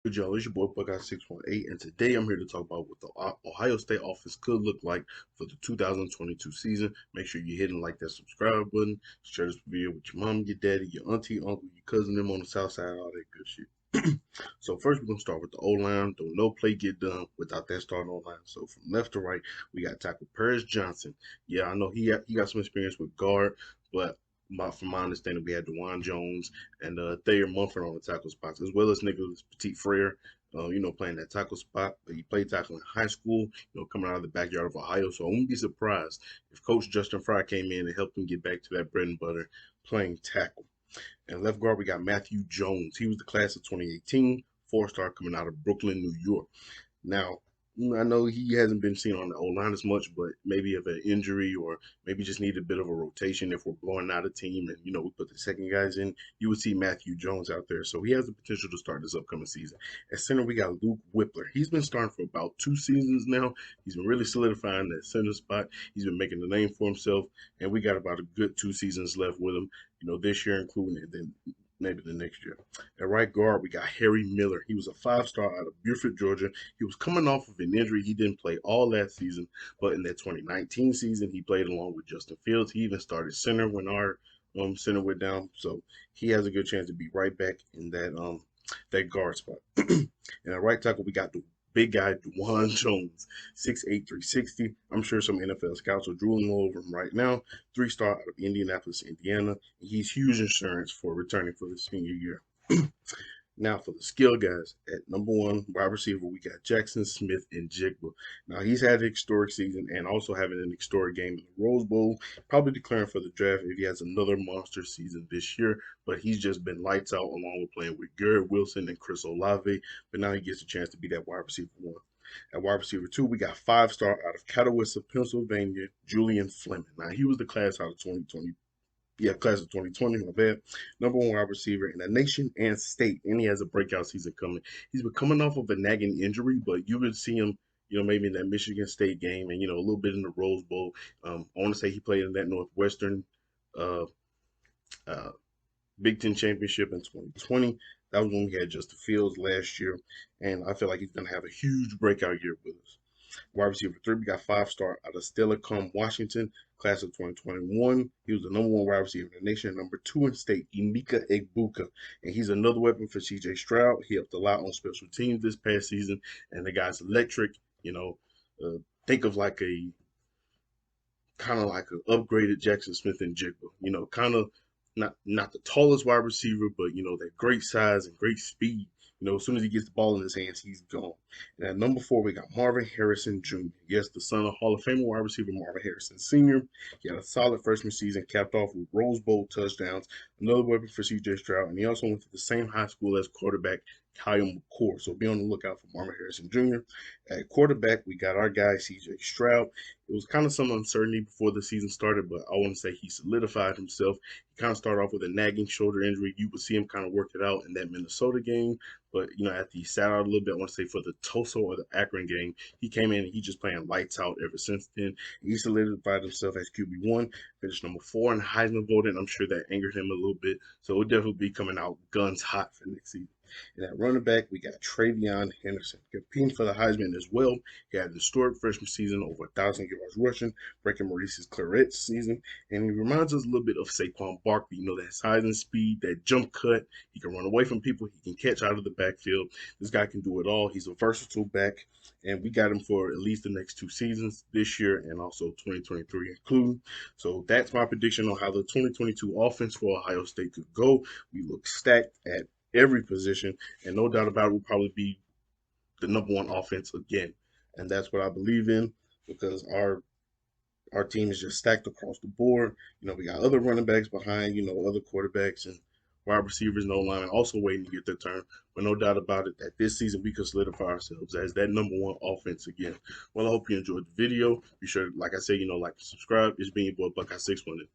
Good y'all, it's your boy Buckeye 618, and today I'm here to talk about what the Ohio State offense could look like for the 2022 season. Make sure you're hitting like that subscribe button, share this video with your mom, your daddy, your auntie, uncle, your cousin, them on the south side, all that good shit. So first we're gonna start with the O line. Don't no play get done without that starting O line. So from left to right, we got tackle Paris Johnson. Yeah, I know he got some experience with guard, but from my understanding, we had Dewan Jones and Thayer Munford on the tackle spots, as well as Nicholas Petit Frere, playing that tackle spot. He played tackle in high school, coming out of the backyard of Ohio. So I wouldn't be surprised if Coach Justin Fry came in and helped him get back to that bread and butter playing tackle. And left guard, we got Matthew Jones. He was the class of 2018, four-star coming out of Brooklyn, New York. Now, I know he hasn't been seen on the O line as much, but maybe of an injury or maybe just need a bit of a rotation if we're blowing out a team and we put the second guys in, you would see Matthew Jones out there. So he has the potential to start this upcoming season. At center, we got Luke Whippler. He's been starting for about 2 seasons now. He's been really solidifying that center spot. He's been making the name for himself, and we got about a good 2 seasons left with him. This year including it, then maybe the next year. At right guard, we got Harry Miller. He was a five-star out of Buford, Georgia. He was coming off of an injury. He didn't play all last season, but in that 2019 season, he played along with Justin Fields. He even started center when our center went down. So he has a good chance to be right back in that guard spot. And at right tackle, we got the big guy, Dwan Jones, 6'8", 360. I'm sure some NFL scouts are drooling all over him right now. Three-star out of Indianapolis, Indiana. He's huge insurance for returning for his senior year. Now for the skill guys, at number one wide receiver, we got Jackson Smith and Jigba. Now he's had an historic season and also having an historic game in the Rose Bowl, probably declaring for the draft if he has another monster season this year. But he's just been lights out along with playing with Garrett Wilson and Chris Olave. But now he gets a chance to be that wide receiver one. At wide receiver two, we got five-star out of Catawissa, Pennsylvania, Julian Fleming. Now he was the class out of 2020, class of 2020, my bad. Number one wide receiver in the nation and state, and he has a breakout season coming. He's been coming off of a nagging injury, but you would see him, maybe in that Michigan State game and, a little bit in the Rose Bowl. I want to say he played in that Northwestern uh, uh, Big Ten championship in 2020. That was when we had Justin Fields last year, and I feel like he's going to have a huge breakout year with us. Wide receiver three, we got five-star out of Steilacoom, Washington, class of 2021. He was the number one wide receiver in the nation, number two in state, Emeka Egbuka. And he's another weapon for CJ Stroud. He helped a lot on special teams this past season, and the guy's electric. Uh, think of like a kind of like an upgraded Jackson Smith and Jigba. Kind of not the tallest wide receiver, but that great size and great speed. As soon as he gets the ball in his hands, he's gone. And at number four, we got Marvin Harrison Jr. Yes, the son of Hall of Famer wide receiver Marvin Harrison Sr. He had a solid freshman season, capped off with Rose Bowl touchdowns, another weapon for CJ Stroud, and he also went to the same high school as quarterback Kyle McCord. So be on the lookout for Marvin Harrison Jr. At quarterback, we got our guy CJ Stroud. It was kind of some uncertainty before the season started, but I want to say he solidified himself. He kind of started off with a nagging shoulder injury. You would see him kind of work it out in that Minnesota game, but after he sat out a little bit, I want to say for the Tulsa or the Akron game, he came in and he just playing lights out ever since then. He solidified himself as QB1, finished number 4 in Heisman voting. I'm sure that angered him a little bit, so he'll definitely be coming out guns hot for next season. And at running back, we got Travion Henderson competing for the Heisman as well. He had a historic freshman season, over 1,000 yards rushing, breaking Maurice's Claret's season. And he reminds us a little bit of Saquon Barkley. That size and speed, that jump cut. He can run away from people. He can catch out of the backfield. This guy can do it all. He's a versatile back. And we got him for at least the next 2 seasons, this year and also 2023 including. So that's my prediction on how the 2022 offense for Ohio State could go. We look stacked at every position, and no doubt about it, will probably be the number one offense again. And that's what I believe in because our team is just stacked across the board. We got other running backs behind, other quarterbacks and wide receivers, no line, also waiting to get their turn. But no doubt about it that this season we could solidify ourselves as that number one offense again. Well, I hope you enjoyed the video. Be sure, like I said, like, subscribe. It's been your boy Buckeye 618.